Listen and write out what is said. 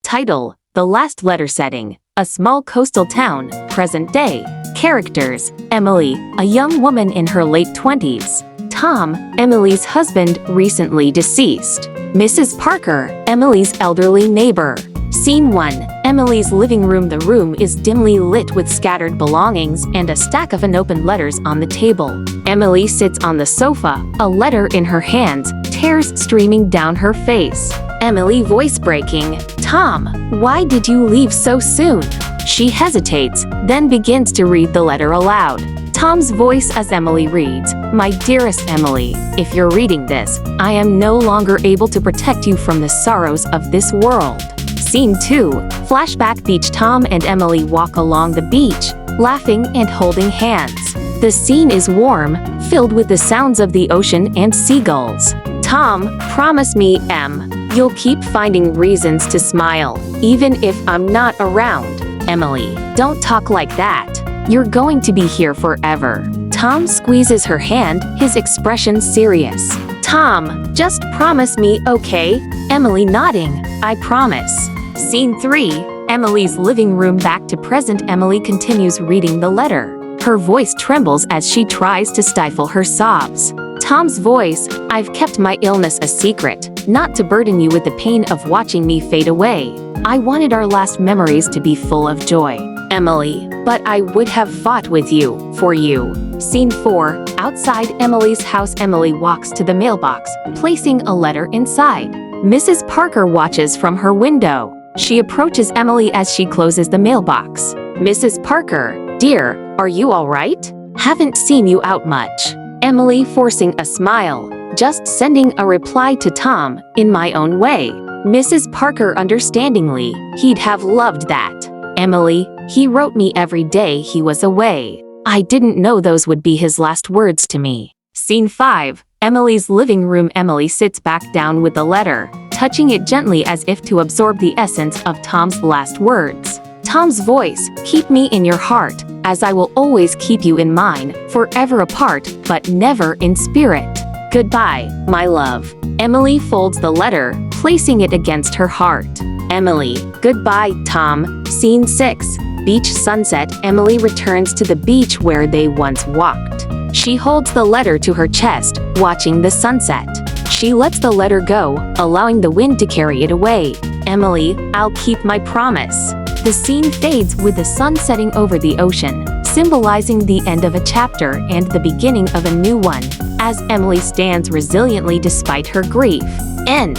Title: The Last Letter Setting. A small coastal town, present day. Characters: Emily, a young woman in her late 20s. Tom, Emily's husband, recently deceased. Mrs. Parker, Emily's elderly neighbor. Scene 1. Emily's living room. The room is dimly lit with scattered belongings and a stack of unopened letters on the table. Emily sits on the sofa, a letter in her hands, tears streaming down her face. Emily, voice breaking: "Tom, why did you leave so soon?" She hesitates, then begins to read the letter aloud. Tom's voice as Emily reads: "My dearest Emily, if you're reading this, I am no longer able to protect you from the sorrows of this world." Scene 2. Flashback beach. Tom and Emily walk along the beach, laughing and holding hands. The scene is warm, filled with the sounds of the ocean and seagulls. Tom, promise me, Em, you'll keep finding reasons to smile, even if I'm not around. Emily, don't talk like that. You're going to be here forever. Tom squeezes her hand, his expression serious. Tom, just promise me, okay? Emily nodding, I promise. Scene 3. Emily's living room. Back to present. Emily continues reading the letter. Her voice trembles as she tries to stifle her sobs. Tom's voice: "I've kept my illness a secret, not to burden you with the pain of watching me fade away. I wanted our last memories to be full of joy. Emily, but I would have fought with you, for you." Scene 4. Outside Emily's house. Emily walks to the mailbox, placing a letter inside. Mrs. Parker watches from her window. She approaches Emily as she closes the mailbox. Mrs. Parker, dear, are you all right? Haven't seen you out much. Emily, forcing a smile. Just sending a reply to Tom, in my own way. Mrs. Parker, understandingly, he'd have loved that. Emily, he wrote me every day he was away. I didn't know those would be his last words to me. Scene 5. Emily's living room. Emily sits back down with the letter, touching it gently as if to absorb the essence of Tom's last words. Tom's voice: "Keep me in your heart, as I will always keep you in mine, forever apart, but never in spirit. Goodbye, my love." Emily folds the letter, placing it against her heart. Emily, goodbye, Tom. Scene 6. Beach sunset. Emily returns to the beach where they once walked. She holds the letter to her chest, watching the sunset. She lets the letter go, allowing the wind to carry it away. Emily, I'll keep my promise. The scene fades with the sun setting over the ocean, symbolizing the end of a chapter and the beginning of a new one, as Emily stands resiliently despite her grief. End.